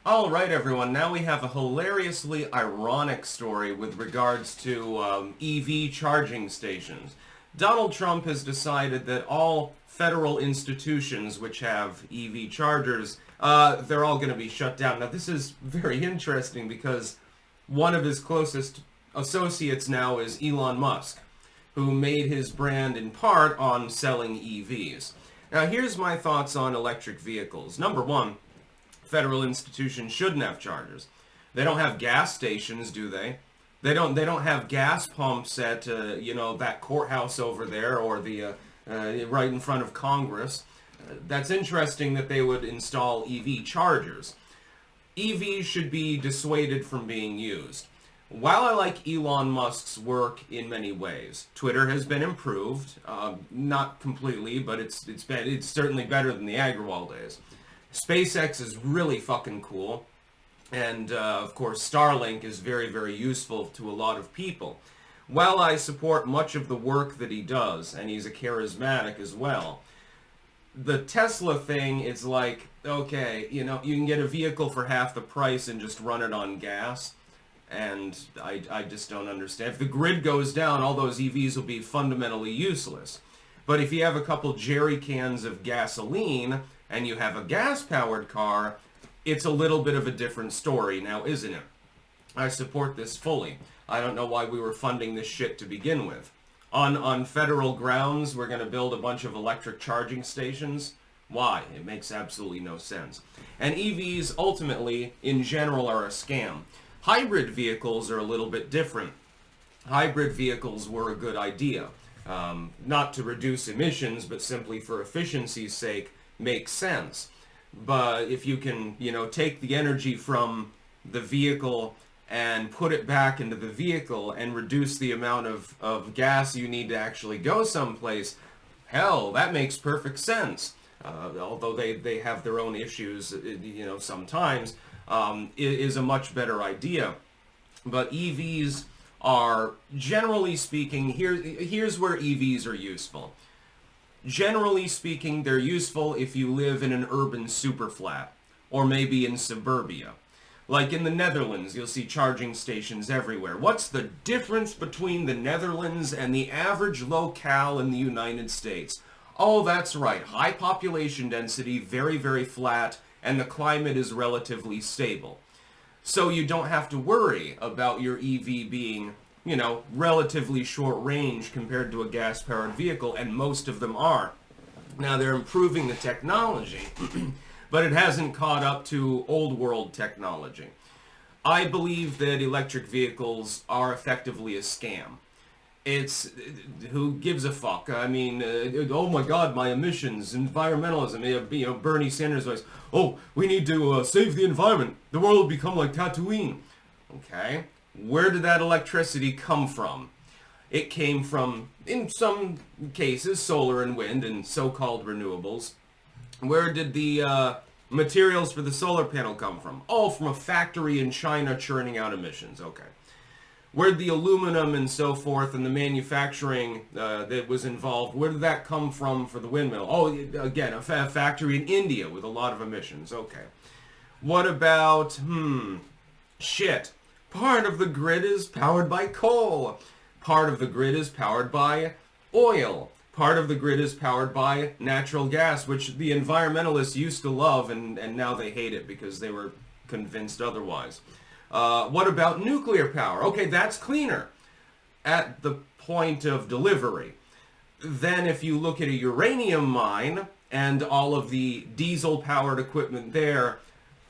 All right, everyone. Now we have a hilariously ironic story with regards to EV charging stations. Donald Trump has decided that all federal institutions which have EV chargers, they're all going to be shut down. Now, this is very interesting because one of his closest associates now is Elon Musk, who made his brand in part on selling EVs. Now, here's my thoughts on electric vehicles. Number one, federal institutions shouldn't have chargers. They don't have gas stations, do they? They don't have gas pumps at that courthouse over there or the right in front of Congress. That's interesting that they would install EV chargers. EVs should be dissuaded from being used. While I like Elon Musk's work in many ways, Twitter has been improved, not completely, but it's certainly better than the Agrawal days. SpaceX is really fucking cool. And, of course, Starlink is very, very useful to a lot of people. While I support much of the work that he does, and he's a charismatic as well, the Tesla thing is like, okay, you can get a vehicle for half the price and just run it on gas. And I just don't understand. If the grid goes down, all those EVs will be fundamentally useless. But if you have a couple jerry cans of gasoline and you have a gas-powered car, it's a little bit of a different story now, isn't it? I support this fully. I don't know why we were funding this shit to begin with. On federal grounds, we're going to build a bunch of electric charging stations. Why? It makes absolutely no sense. And EVs, ultimately, in general, are a scam. Hybrid vehicles are a little bit different. Hybrid vehicles were a good idea. Not to reduce emissions, but simply for efficiency's sake, makes sense. But if you can, take the energy from the vehicle and put it back into the vehicle and reduce the amount of gas you need to actually go someplace, hell, that makes perfect sense. Although they have their own issues, sometimes, is a much better idea. But EVs are, generally speaking, here's where EVs are useful. Generally speaking, they're useful if you live in an urban superflat, or maybe in suburbia. Like in the Netherlands, you'll see charging stations everywhere. What's the difference between the Netherlands and the average locale in the United States? Oh, that's right. High population density, very, very flat, and the climate is relatively stable. So you don't have to worry about your EV being, relatively short range compared to a gas-powered vehicle, and most of them are. Now, they're improving the technology, but it hasn't caught up to old world technology. I believe that electric vehicles are effectively a scam. It's, who gives a fuck? I mean, oh my god, my emissions, environmentalism, Bernie Sanders voice, oh, we need to save the environment, the world will become like Tatooine. Okay, where did that electricity come from? It came from, in some cases, solar and wind and so-called renewables. Where did the materials for the solar panel come from? Oh, from a factory in China churning out emissions. Okay. Where'd the aluminum and so forth and the manufacturing that was involved, where did that come from for the windmill? Oh, again, a factory in India with a lot of emissions. Okay. What about, shit. Part of the grid is powered by coal. Part of the grid is powered by oil. Part of the grid is powered by natural gas, which the environmentalists used to love, and now they hate it because they were convinced otherwise. What about nuclear power? Okay, that's cleaner at the point of delivery. Then if you look at a uranium mine and all of the diesel-powered equipment there,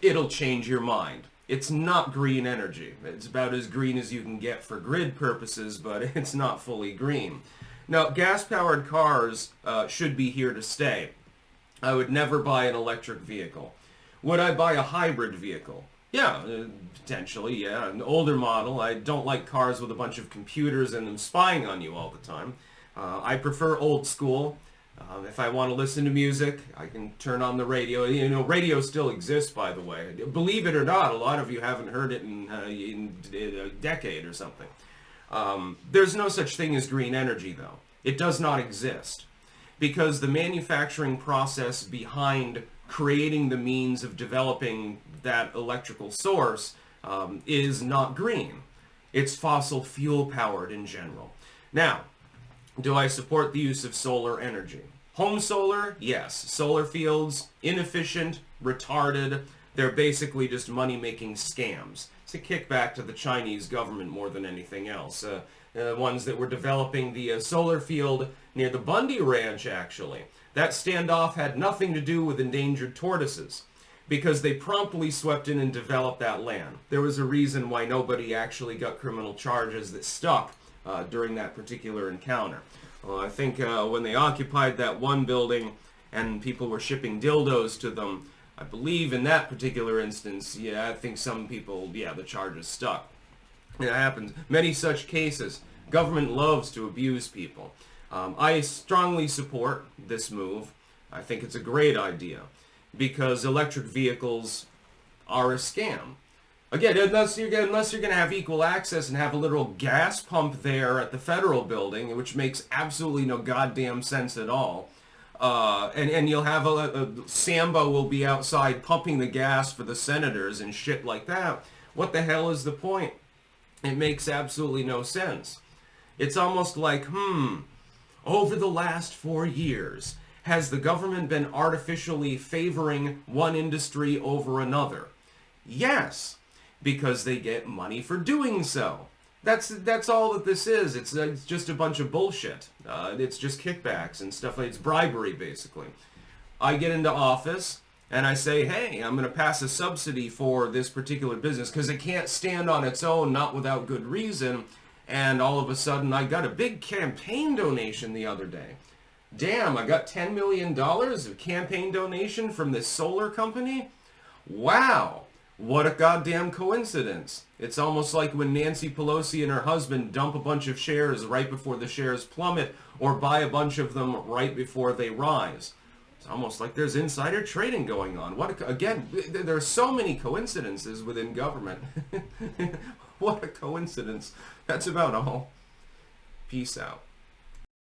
it'll change your mind. It's not green energy. It's about as green as you can get for grid purposes, but it's not fully green. Now, gas-powered cars should be here to stay. I would never buy an electric vehicle. Would I buy a hybrid vehicle? Yeah, potentially, yeah. An older model. I don't like cars with a bunch of computers and them spying on you all the time. I prefer old school. If I want to listen to music, I can turn on the radio. Radio still exists, by the way. Believe it or not, a lot of you haven't heard it in a decade or something. There's no such thing as green energy, though. It does not exist. Because the manufacturing process behind creating the means of developing that electrical source is not green. It's fossil fuel powered in general. Now, do I support the use of solar energy? Home solar, yes. Solar fields, inefficient, retarded. They're basically just money-making scams. It's a kickback to the Chinese government more than anything else. The ones that were developing the solar field near the Bundy Ranch, actually. That standoff had nothing to do with endangered tortoises, because they promptly swept in and developed that land. There was a reason why nobody actually got criminal charges that stuck during that particular encounter. Well, I think when they occupied that one building and people were shipping dildos to them, I believe in that particular instance, yeah, I think some people, yeah, the charges stuck. It happens. Many such cases. Government loves to abuse people. I strongly support this move. I think it's a great idea because electric vehicles are a scam. Again, unless you're going to have equal access and have a literal gas pump there at the federal building, which makes absolutely no goddamn sense at all. And you'll have a Sambo will be outside pumping the gas for the senators and shit like that. What the hell is the point? It makes absolutely no sense. It's almost like, over the last 4 years, has the government been artificially favoring one industry over another? Yes, because they get money for doing so. That's all that this is. It's just a bunch of bullshit. It's just kickbacks and stuff. It's bribery, basically. I get into office and I say, hey, I'm going to pass a subsidy for this particular business because it can't stand on its own, not without good reason. And all of a sudden, I got a big campaign donation the other day. Damn, I got $10 million of campaign donation from this solar company? Wow. What a goddamn coincidence. It's almost like when Nancy Pelosi and her husband dump a bunch of shares right before the shares plummet or buy a bunch of them right before they rise. It's almost like there's insider trading going on. Again, there are so many coincidences within government. What a coincidence. That's about all. Peace out.